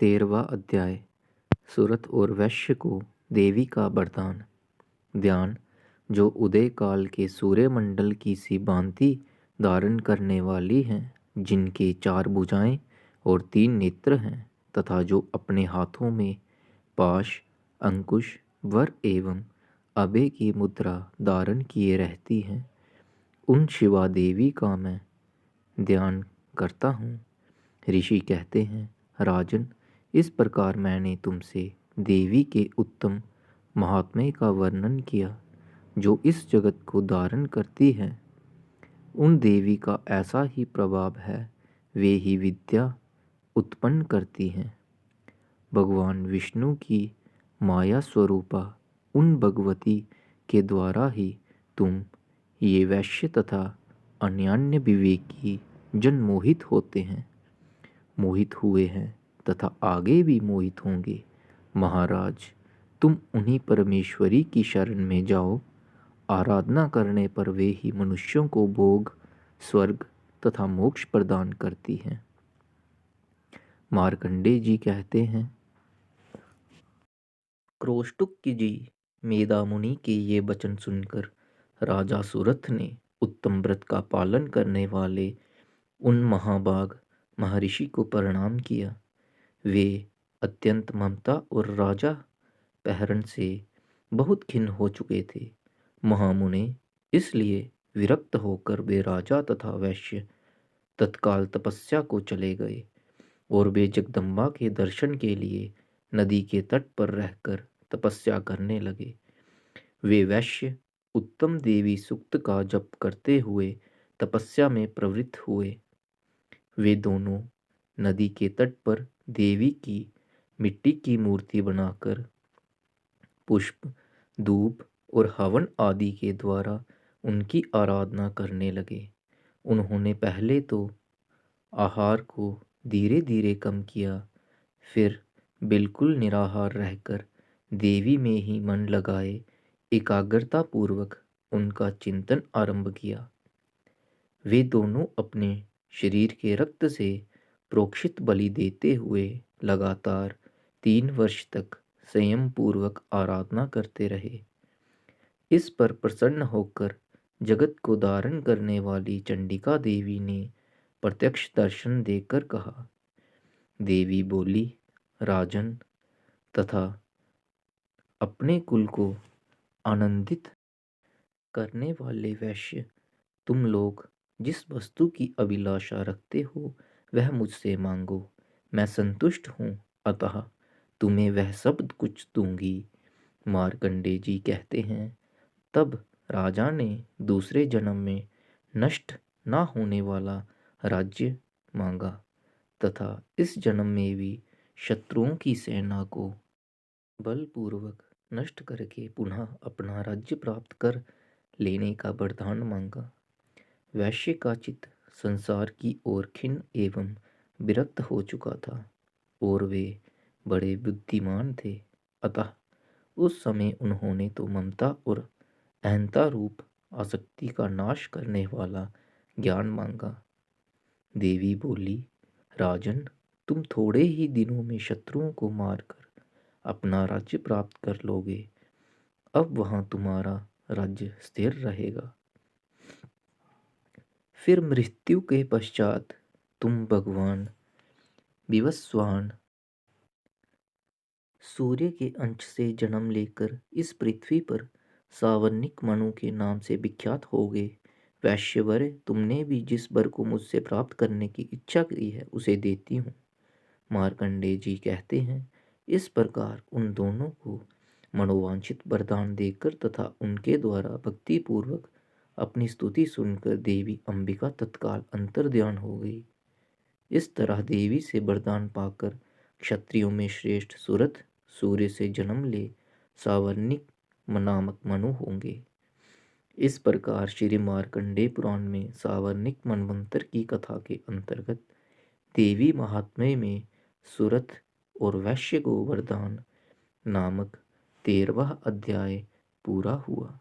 13वां अध्याय। सुरत और वैश्य को देवी का वरदान। ध्यान। जो उदय काल के सूर्यमंडल की सी भांति धारण करने वाली हैं, जिनके 4 भुजाएं और 3 नेत्र हैं, तथा जो अपने हाथों में पाश, अंकुश, वर एवं अभय की मुद्रा धारण किए रहती हैं, उन शिवा देवी का मैं ध्यान करता हूँ। ऋषि कहते हैं, राजन, इस प्रकार मैंने तुमसे देवी के उत्तम महात्म्य का वर्णन किया, जो इस जगत को धारण करती है। उन देवी का ऐसा ही प्रभाव है, वे ही विद्या उत्पन्न करती हैं। भगवान विष्णु की माया स्वरूपा उन भगवती के द्वारा ही तुम ये वैश्य तथा अन्यान्य विवेकी जन मोहित होते हैं, मोहित हुए हैं तथा आगे भी मोहित होंगे। महाराज, तुम उन्हीं परमेश्वरी की शरण में जाओ। आराधना करने पर वे ही मनुष्यों को भोग, स्वर्ग तथा मोक्ष प्रदान करती हैं। मार्कंडेय जी कहते हैं, क्रोष्टुक जी मेधा मुनि के ये वचन सुनकर राजा सुरथ ने उत्तम व्रत का पालन करने वाले उन महाभाग महर्षि को प्रणाम किया। वे अत्यंत ममता और राजा पहरण से बहुत खिन्न हो चुके थे। महामुने इसलिए विरक्त होकर वे राजा तथा वैश्य तत्काल तपस्या को चले गए और वे जगदम्बा के दर्शन के लिए नदी के तट पर रहकर तपस्या करने लगे। वे वैश्य उत्तम देवी सूक्त का जप करते हुए तपस्या में प्रवृत्त हुए। वे दोनों नदी के तट पर देवी की मिट्टी की मूर्ति बनाकर पुष्प, धूप और हवन आदि के द्वारा उनकी आराधना करने लगे। उन्होंने पहले तो आहार को धीरे धीरे कम किया, फिर बिल्कुल निराहार रहकर देवी में ही मन लगाए एकाग्रता पूर्वक उनका चिंतन आरंभ किया। वे दोनों अपने शरीर के रक्त से प्रोक्षित बलि देते हुए लगातार 3 वर्ष तक संयम पूर्वक आराधना करते रहे। इस पर प्रसन्न होकर जगत को धारण करने वाली चंडिका देवी ने प्रत्यक्ष दर्शन देकर कहा। देवी बोली, राजन तथा अपने कुल को आनंदित करने वाले वैश्य, तुम लोग जिस वस्तु की अभिलाषा रखते हो वह मुझसे मांगो, मैं संतुष्ट हूँ, अतः तुम्हें वह सब कुछ दूंगी। मार्कंडेय जी कहते हैं, तब राजा ने दूसरे जन्म में नष्ट न होने वाला राज्य मांगा तथा इस जन्म में भी शत्रुओं की सेना को बलपूर्वक नष्ट करके पुनः अपना राज्य प्राप्त कर लेने का वरदान मांगा। वैश्य का चित्त संसार की ओर खिन्न एवं विरक्त हो चुका था और वे बड़े बुद्धिमान थे, अतः उस समय उन्होंने तो ममता और अहंता रूप आसक्ति का नाश करने वाला ज्ञान मांगा। देवी बोली, राजन, तुम थोड़े ही दिनों में शत्रुओं को मारकर अपना राज्य प्राप्त कर लोगे। अब वहां तुम्हारा राज्य स्थिर रहेगा। फिर मृत्यु के पश्चात तुम भगवान विवस्वान सूर्य के अंश से जन्म लेकर इस पृथ्वी पर सावर्णिक मनु के नाम से विख्यात हो गए। वैश्यवर, तुमने भी जिस वर को मुझसे प्राप्त करने की इच्छा की है उसे देती हूँ। मार्कंडेय जी कहते हैं, इस प्रकार उन दोनों को मनोवांछित वरदान देकर तथा उनके द्वारा भक्ति पूर्वक अपनी स्तुति सुनकर देवी अंबिका तत्काल अंतर्ध्यान हो गई। इस तरह देवी से वरदान पाकर क्षत्रियों में श्रेष्ठ सुरथ सूर्य से जन्म ले सावर्णिक नामक मनु होंगे। इस प्रकार श्री मार्कंडेय पुराण में सावर्णिक मनवंतर की कथा के अंतर्गत देवी महात्म्य में सुरथ और वैश्य को वरदान नामक 13वां अध्याय पूरा हुआ।